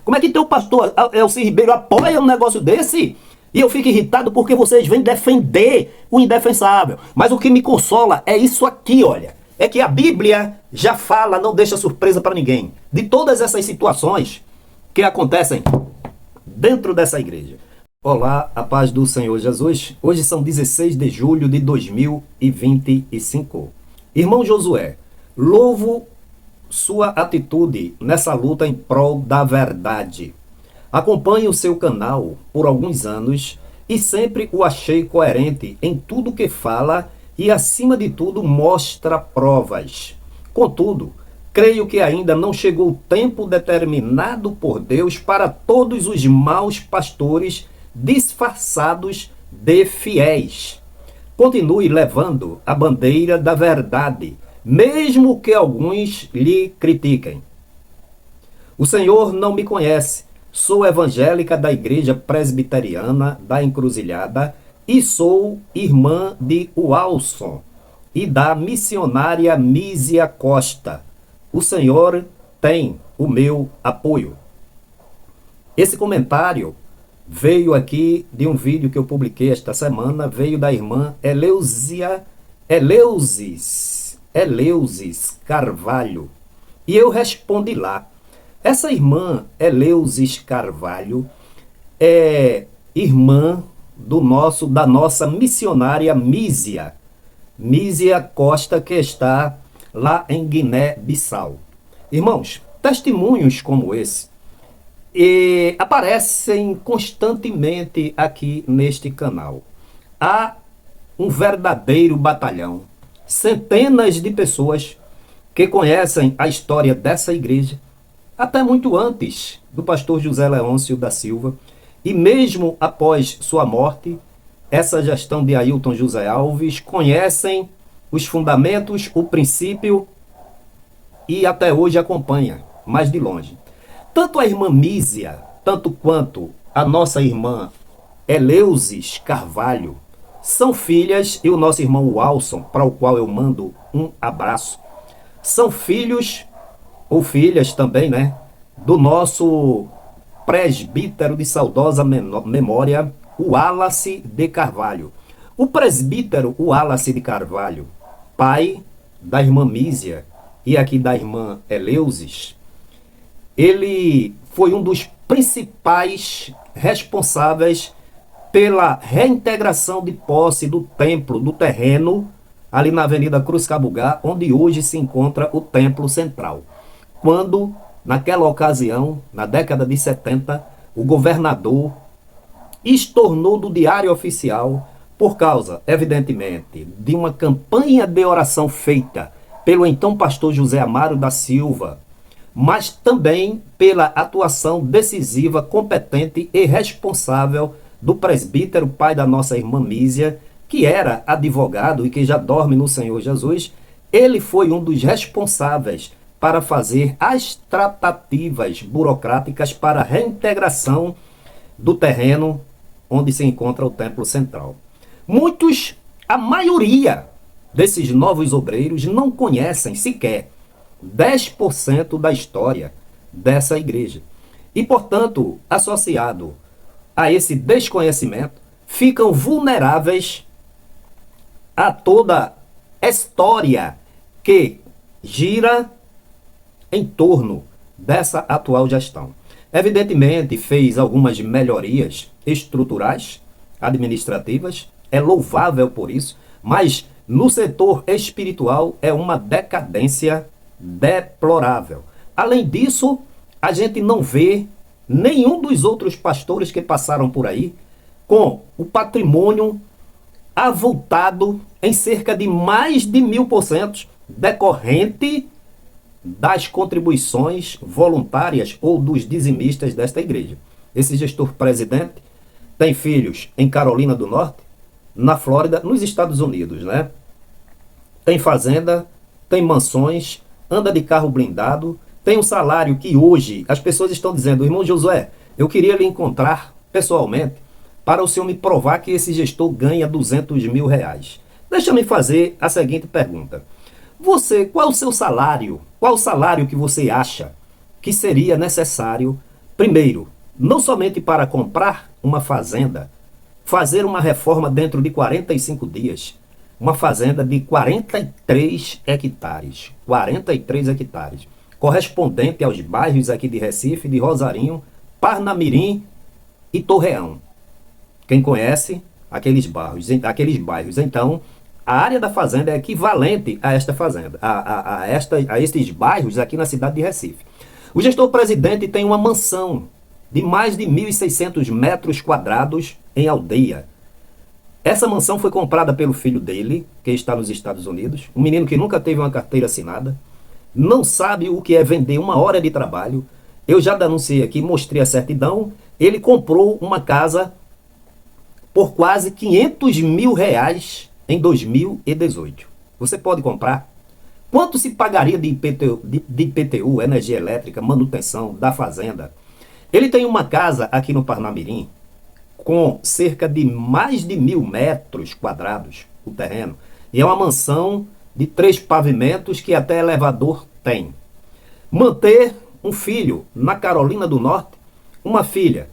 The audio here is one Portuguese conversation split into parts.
Como é que teu pastor Elci Ribeiro apoia um negócio desse? E eu fico irritado porque vocês vêm defender o indefensável. Mas o que me consola é isso aqui, olha. É que a Bíblia já fala, não deixa surpresa para ninguém, de todas essas situações que acontecem dentro dessa igreja. Olá, a paz do Senhor Jesus. Hoje são 16 de julho de 2025. Irmão Josué, louvo sua atitude nessa luta em prol da verdade. Acompanho o seu canal por alguns anos e sempre o achei coerente em tudo que fala e, acima de tudo, mostra provas. Contudo, creio que ainda não chegou o tempo determinado por Deus para todos os maus pastores disfarçados de fiéis. Continue levando a bandeira da verdade, mesmo que alguns lhe critiquem. O Senhor não me conhece. Sou evangélica da Igreja Presbiteriana da Encruzilhada e sou irmã de Walson e da missionária Mísia Costa. O Senhor tem o meu apoio. Esse comentário veio aqui de um vídeo que eu publiquei esta semana, veio da irmã Eleusis Carvalho. E eu respondi lá. Essa irmã Eleusis Carvalho é irmã da nossa missionária Mísia Costa, que está lá em Guiné-Bissau. Irmãos, testemunhos como esse aparecem constantemente aqui neste canal. Há um verdadeiro batalhão, centenas de pessoas que conhecem a história dessa igreja, até muito antes do pastor José Leôncio da Silva, e mesmo após sua morte, essa gestão de Ailton José Alves conhecem os fundamentos, o princípio, e até hoje acompanha, mais de longe. Tanto a irmã Mísia, tanto quanto a nossa irmã Eleusis Carvalho, são filhas, e o nosso irmão Walson, para o qual eu mando um abraço, são filhos ou filhas também, né, do nosso presbítero de saudosa memória, o Wallace de Carvalho. O presbítero Wallace de Carvalho, pai da irmã Mísia e aqui da irmã Eleusis, ele foi um dos principais responsáveis pela reintegração de posse do templo, do terreno, ali na Avenida Cruz Cabugá, onde hoje se encontra o templo central. Quando, naquela ocasião, na década de 70, o governador estornou do Diário Oficial, por causa, evidentemente, de uma campanha de oração feita pelo então pastor José Amaro da Silva, mas também pela atuação decisiva, competente e responsável do presbítero, pai da nossa irmã Mísia, que era advogado e que já dorme no Senhor Jesus. Ele foi um dos responsáveis para fazer as tratativas burocráticas para a reintegração do terreno onde se encontra o templo central. A maioria desses novos obreiros não conhecem sequer 10% da história dessa igreja. E, portanto, associado a esse desconhecimento, ficam vulneráveis a toda a história que gira em torno dessa atual gestão. Evidentemente, fez algumas melhorias estruturais, administrativas, é louvável por isso, mas no setor espiritual é uma decadência deplorável. Além disso, a gente não vê nenhum dos outros pastores que passaram por aí com o patrimônio avultado em cerca de mais de 1000% decorrente das contribuições voluntárias ou dos dizimistas desta igreja. Esse gestor presidente tem filhos em Carolina do Norte, na Flórida, nos Estados Unidos, né? Tem fazenda, tem mansões, anda de carro blindado, tem um salário que hoje as pessoas estão dizendo: irmão Josué, eu queria lhe encontrar pessoalmente para o senhor me provar que esse gestor ganha 200 mil reais. Deixa-me fazer a seguinte pergunta. Qual é o seu salário? Qual o salário que você acha que seria necessário Primeiro, não somente para comprar uma fazenda, fazer uma reforma dentro de 45 dias, uma fazenda de 43 hectares, 43 hectares, correspondente aos bairros aqui de Recife, de Rosarinho, Parnamirim e Torreão. Quem conhece aqueles bairros, então, a área da fazenda é equivalente a esta fazenda, a estes bairros aqui na cidade de Recife. O gestor presidente tem uma mansão de mais de 1.600 metros quadrados em Aldeia. Essa mansão foi comprada pelo filho dele, que está nos Estados Unidos, um menino que nunca teve uma carteira assinada, não sabe o que é vender uma hora de trabalho. Eu já denunciei aqui, mostrei a certidão. Ele comprou uma casa por quase 500 mil reais em 2018. Você pode comprar? Quanto se pagaria de IPTU, energia elétrica, manutenção da fazenda? Ele tem uma casa aqui no Parnamirim, com cerca de mais de 1.000 metros quadrados, o terreno. E é uma mansão de 3 pavimentos que até elevador tem. Manter um filho na Carolina do Norte, uma filha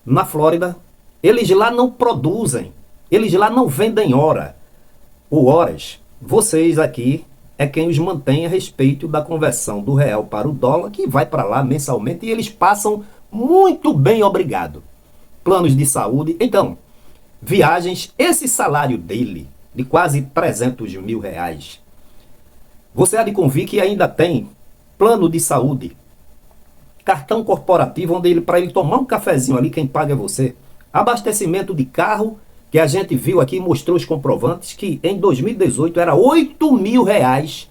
na Flórida, eles lá não produzem, eles lá não vendem hora ou horas. Vocês aqui é quem os mantém a respeito da conversão do real para o dólar, que vai para lá mensalmente, e eles passam muito bem, obrigado. Planos de saúde, então, viagens, esse salário dele, de quase 300 mil reais, você há de convir que ainda tem plano de saúde, cartão corporativo, onde para ele tomar um cafezinho ali, quem paga é você, abastecimento de carro, que a gente viu aqui, mostrou os comprovantes, que em 2018 era 8 mil reais,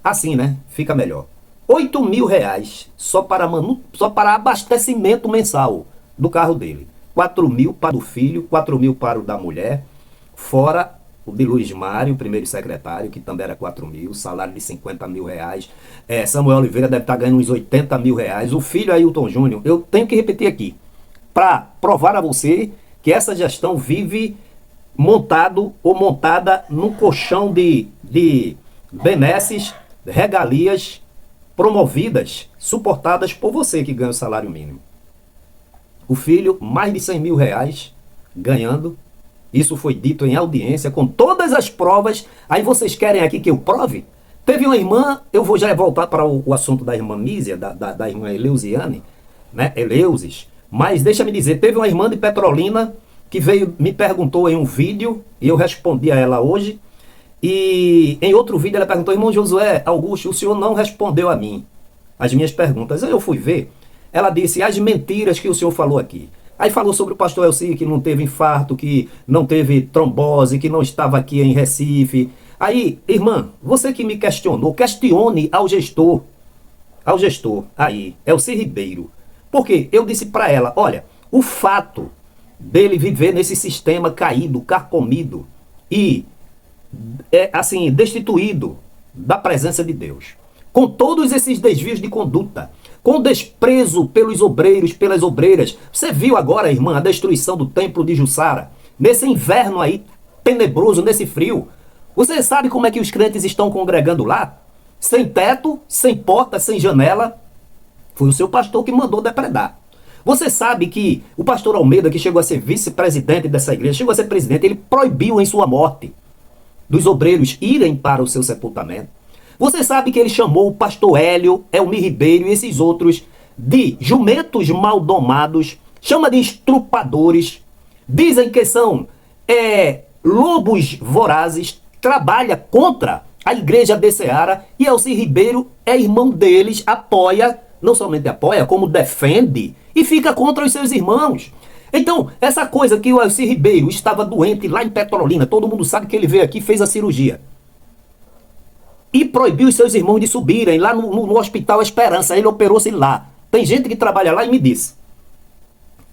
assim, né? Fica melhor. 8 mil reais só para abastecimento mensal do carro dele. 4 mil para o filho, 4 mil para o da mulher, fora o de Luiz Mário, primeiro secretário, que também era 4 mil, salário de 50 mil reais. Samuel Oliveira deve estar ganhando uns 80 mil reais. O filho Ailton Júnior, eu tenho que repetir aqui, para provar a você que essa gestão vive montado ou montada num colchão de benesses, regalias promovidas, suportadas por você que ganha o salário mínimo. O filho, mais de 100 mil reais ganhando. Isso foi dito em audiência, com todas as provas. Aí vocês querem aqui que eu prove? Teve uma irmã, eu vou já voltar para o assunto da irmã Mísia, da irmã Eleusiane, né? Eleusis. Mas deixa-me dizer, teve uma irmã de Petrolina que veio, me perguntou em um vídeo, e eu respondi a ela hoje. E em outro vídeo ela perguntou: irmão Josué Augusto, o senhor não respondeu a mim as minhas perguntas. Aí eu fui ver, ela disse as mentiras que o senhor falou aqui. Aí falou sobre o pastor Elci, que não teve infarto, que não teve trombose, que não estava aqui em Recife. Aí, irmã, você que me questionou, questione ao gestor aí, Elci Ribeiro. Porque eu disse para ela, olha, o fato dele viver nesse sistema caído, carcomido e, assim, destituído da presença de Deus, com todos esses desvios de conduta, com desprezo pelos obreiros, pelas obreiras. Você viu agora, irmã, a destruição do templo de Jussara, nesse inverno aí, tenebroso, nesse frio. Você sabe como é que os crentes estão congregando lá? Sem teto, sem porta, sem janela. Foi o seu pastor que mandou depredar. Você sabe que o pastor Almeida, que chegou a ser vice-presidente dessa igreja, chegou a ser presidente, ele proibiu em sua morte dos obreiros irem para o seu sepultamento. Você sabe que ele chamou o pastor Hélio, Elmir Ribeiro e esses outros de jumentos mal domados, chama de estrupadores, dizem que são lobos vorazes, trabalha contra a igreja de Ceará, e Elci Ribeiro é irmão deles, apoia, não somente apoia, como defende e fica contra os seus irmãos. Então, essa coisa que o Elci Ribeiro estava doente lá em Petrolina, todo mundo sabe que ele veio aqui e fez a cirurgia. E proibiu os seus irmãos de subirem lá no Hospital Esperança. Ele operou-se lá. Tem gente que trabalha lá e me disse.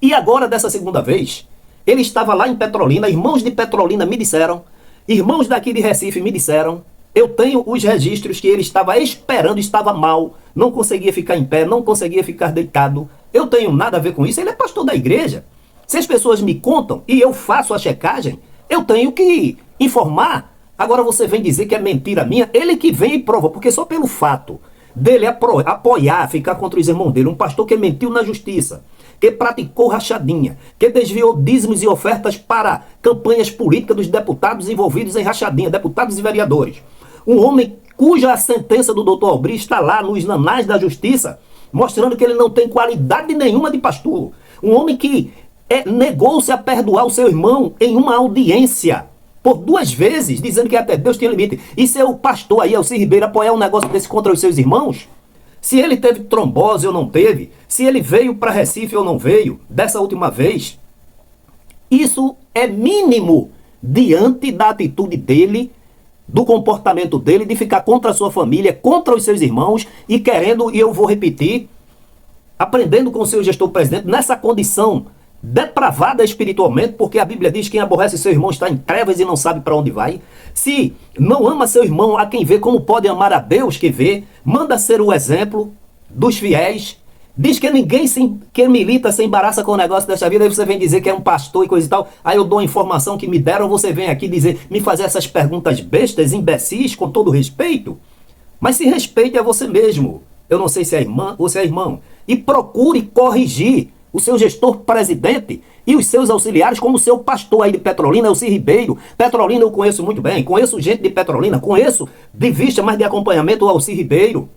E agora, dessa segunda vez, ele estava lá em Petrolina, irmãos de Petrolina me disseram, irmãos daqui de Recife me disseram, eu tenho os registros que ele estava esperando, estava mal, não conseguia ficar em pé, não conseguia ficar deitado. Eu tenho nada a ver com isso, ele é pastor da igreja. Se as pessoas me contam e eu faço a checagem, eu tenho que informar. Agora você vem dizer que é mentira minha, ele que vem e prova, porque só pelo fato dele apoiar, ficar contra os irmãos dele, um pastor que mentiu na justiça, que praticou rachadinha, que desviou dízimos e ofertas para campanhas políticas dos deputados envolvidos em rachadinha, deputados e vereadores. Um homem cuja sentença do doutor Albri está lá nos anais da justiça, mostrando que ele não tem qualidade nenhuma de pastor. Um homem que negou-se a perdoar o seu irmão em uma audiência, por 2 vezes, dizendo que até Deus tinha limite. E seu pastor aí, Alcir Ribeiro, apoiar um negócio desse contra os seus irmãos? Se ele teve trombose ou não teve, se ele veio para Recife ou não veio, dessa última vez, isso é mínimo diante da atitude dele, do comportamento dele, de ficar contra a sua família, contra os seus irmãos e querendo, e eu vou repetir, aprendendo com o seu gestor presidente, nessa condição depravada espiritualmente, porque a Bíblia diz que quem aborrece seu irmão está em trevas e não sabe para onde vai. Se não ama seu irmão, a quem vê, como pode amar a Deus que vê? Manda ser o exemplo dos fiéis. Diz que ninguém que milita se embaraça com o negócio dessa vida. Aí você vem dizer que é um pastor e coisa e tal. Aí eu dou a informação que me deram, você vem aqui dizer, me fazer essas perguntas bestas, imbecis, com todo respeito. Mas se respeite a você mesmo. Eu não sei se é irmã ou se é irmão. E procure corrigir o seu gestor presidente e os seus auxiliares, como o seu pastor aí de Petrolina, Alcir Ribeiro. Petrolina eu conheço muito bem, conheço gente de Petrolina, conheço de vista, mas de acompanhamento o Alcir Ribeiro.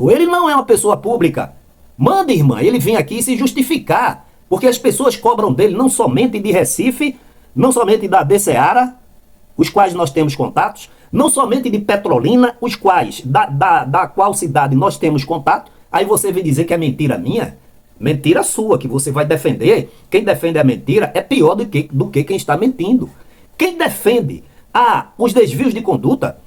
Ele não é uma pessoa pública. Manda, irmã, ele vem aqui se justificar, porque as pessoas cobram dele não somente de Recife, não somente da DCEARA, os quais nós temos contatos, não somente de Petrolina, os quais, da qual cidade nós temos contato. Aí você vem dizer que é mentira minha? Mentira sua, que você vai defender. Quem defende a mentira é pior do que quem está mentindo. Quem defende os desvios de conduta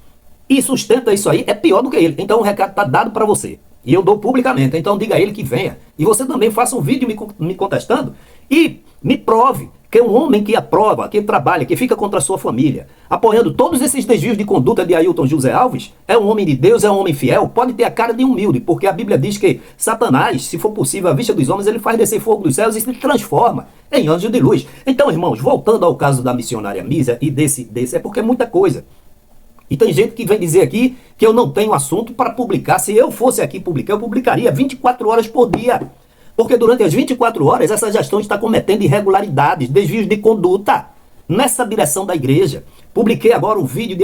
e sustenta isso aí é pior do que ele. Então o recado está dado para você. E eu dou publicamente. Então diga a ele que venha. E você também faça um vídeo me contestando e me prove que é um homem que aprova, que trabalha, que fica contra a sua família, apoiando todos esses desvios de conduta de Ailton José Alves, é um homem de Deus, é um homem fiel, pode ter a cara de humilde, porque a Bíblia diz que Satanás, se for possível, à vista dos homens, ele faz descer fogo dos céus e se transforma em anjo de luz. Então, irmãos, voltando ao caso da missionária Mísia e desse é porque é muita coisa. E tem gente que vem dizer aqui que eu não tenho assunto para publicar. Se eu fosse aqui publicar, eu publicaria 24 horas por dia. Porque durante as 24 horas, essa gestão está cometendo irregularidades, desvios de conduta nessa direção da igreja. Publiquei agora um vídeo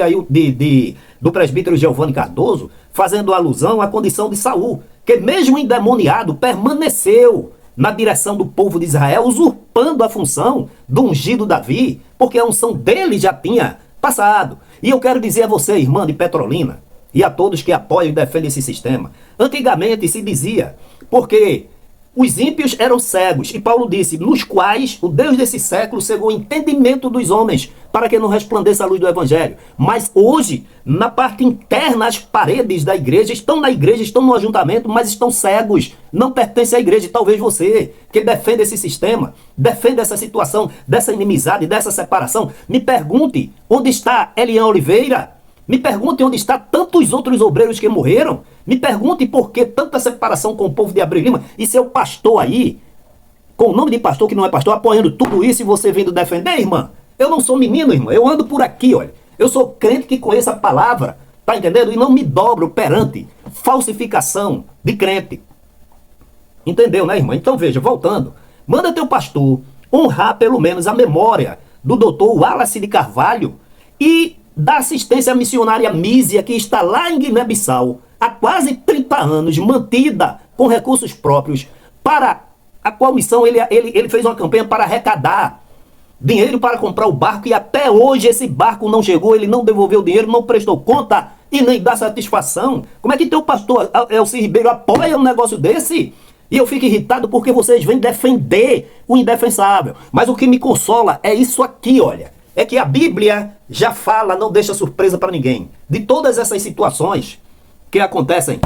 do presbítero Giovanni Cardoso, fazendo alusão à condição de Saul, que mesmo endemoniado, permaneceu na direção do povo de Israel, usurpando a função do ungido Davi, porque a unção dele já tinha passado. E eu quero dizer a você, irmã de Petrolina, e a todos que apoiam e defendem esse sistema, antigamente se dizia, porque os ímpios eram cegos, e Paulo disse, nos quais o Deus desse século cegou o entendimento dos homens, para que não resplandeça a luz do Evangelho. Mas hoje, na parte interna, as paredes da igreja estão na igreja, estão no ajuntamento, mas estão cegos, não pertencem à igreja. E talvez você, que defende esse sistema, defende essa situação, dessa inimizade, dessa separação, me pergunte onde está Elian Oliveira. Me pergunte onde está tantos outros obreiros que morreram. Me pergunte por que tanta separação com o povo de Abreu Lima e seu pastor aí, com o nome de pastor que não é pastor, apoiando tudo isso e você vindo defender, irmã. Eu não sou menino, irmã. Eu ando por aqui, olha. Eu sou crente que conhece a palavra, tá entendendo? E não me dobro perante falsificação de crente. Entendeu, né, irmã? Então veja, voltando. Manda teu pastor honrar pelo menos a memória do doutor Wallace de Carvalho e da assistência missionária Mísia, que está lá em Guiné-Bissau, há quase 30 anos, mantida com recursos próprios, para a qual missão ele fez uma campanha para arrecadar dinheiro para comprar o barco, e até hoje esse barco não chegou, ele não devolveu o dinheiro, não prestou conta e nem dá satisfação. Como é que teu pastor Alcir Ribeiro apoia um negócio desse? E eu fico irritado porque vocês vêm defender o indefensável. Mas o que me consola é isso aqui, olha. É que a Bíblia já fala, não deixa surpresa para ninguém, de todas essas situações que acontecem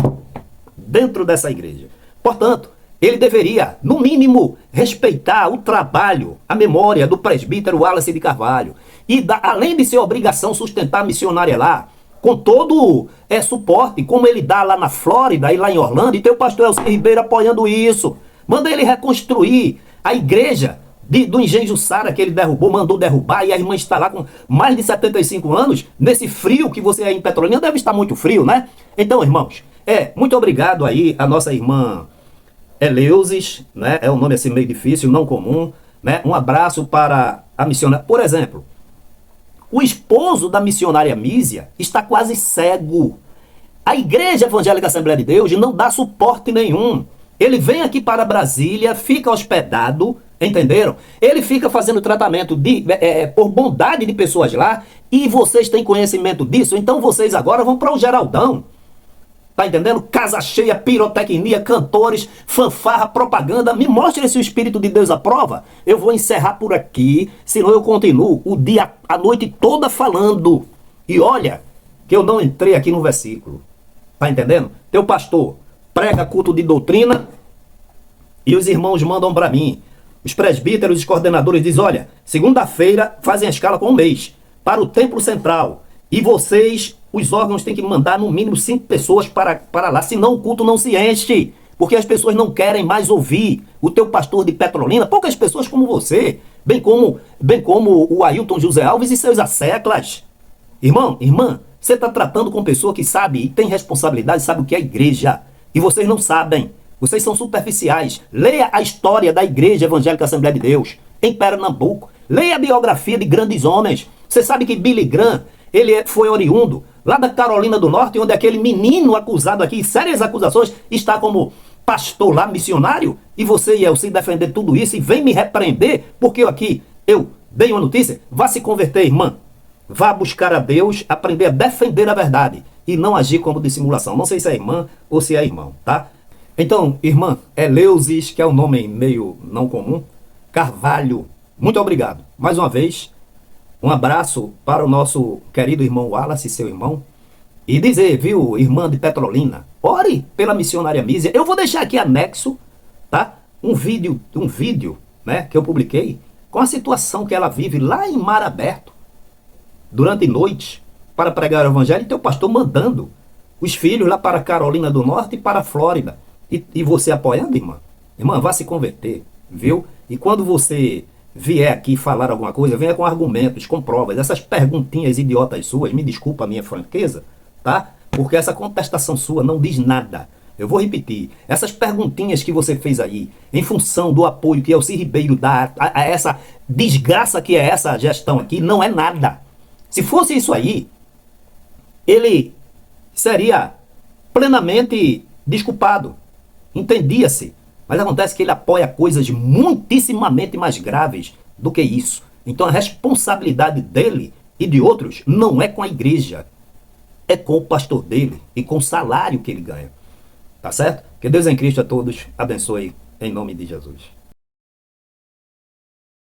dentro dessa igreja. Portanto, ele deveria, no mínimo, respeitar o trabalho, a memória do presbítero Wallace de Carvalho. E, além de ser obrigação sustentar a missionária lá, com todo suporte, como ele dá lá na Flórida e lá em Orlando, e tem o pastor Alcir Ribeiro apoiando isso. Manda ele reconstruir a igreja do Engenho Jussara que ele derrubou, mandou derrubar, e a irmã está lá com mais de 75 anos, nesse frio que você aí em Petrolina deve estar muito frio, né? Então, irmãos, Muito obrigado aí a nossa irmã Eleusis, né? É um nome assim meio difícil, não comum, né? Um abraço para a missionária. Por exemplo, o esposo da missionária Mísia está quase cego. A Igreja Evangélica Assembleia de Deus não dá suporte nenhum. Ele vem aqui para Brasília, fica hospedado, entenderam? Ele fica fazendo tratamento por bondade de pessoas lá, e vocês têm conhecimento disso, então vocês agora vão para o Geraldão. Tá entendendo? Casa cheia, pirotecnia, cantores, fanfarra, propaganda. Me mostre se o Espírito de Deus aprova. Eu vou encerrar por aqui, senão eu continuo o dia, a noite toda falando. E olha, que eu não entrei aqui no versículo. Tá entendendo? Teu pastor prega culto de doutrina e os irmãos mandam para mim. Os presbíteros, os coordenadores dizem, olha, segunda-feira fazem a escala com um mês para o templo central. E vocês, os órgãos, têm que mandar no mínimo 5 pessoas para lá, senão o culto não se enche. Porque as pessoas não querem mais ouvir o teu pastor de Petrolina, poucas pessoas como você, bem como o Ailton José Alves e seus asseclas. Irmão, irmã, você está tratando com pessoa que sabe e tem responsabilidade, sabe o que é igreja. E vocês não sabem. Vocês são superficiais. Leia a história da Igreja Evangélica Assembleia de Deus em Pernambuco. Leia a biografia de grandes homens. Você sabe que Billy Graham, ele foi oriundo lá da Carolina do Norte, onde aquele menino acusado aqui, sérias acusações, está como pastor lá, missionário, e você e eu se defender tudo isso e vem me repreender, porque eu dei uma notícia. Vá se converter, irmã. Vá buscar a Deus, aprender a defender a verdade e não agir como dissimulação. Não sei se é irmã ou se é irmão, tá? Então, irmã Eleusis, que é um nome meio não comum, Carvalho, muito obrigado. Mais uma vez, um abraço para o nosso querido irmão Wallace, seu irmão. E dizer, viu, irmã de Petrolina, ore pela missionária Mísia. Eu vou deixar aqui anexo, tá? Um vídeo, né, que eu publiquei com a situação que ela vive lá em Mar Aberto, durante noite, para pregar o evangelho, e teu pastor mandando os filhos lá para Carolina do Norte e para a Flórida. E você apoiando, irmã? Irmã, vá se converter, viu? E quando você vier aqui falar alguma coisa, venha com argumentos, com provas. Essas perguntinhas idiotas suas, me desculpa a minha franqueza, tá? Porque essa contestação sua não diz nada. Eu vou repetir. Essas perguntinhas que você fez aí, em função do apoio que Elci Ribeiro dá a essa desgraça que é essa gestão aqui, não é nada. Se fosse isso aí, ele seria plenamente desculpado. Entendia-se. Mas acontece que ele apoia coisas muitíssimamente mais graves do que isso. Então a responsabilidade dele e de outros não é com a igreja. É com o pastor dele e com o salário que ele ganha. Tá certo? Que Deus em Cristo a todos abençoe em nome de Jesus.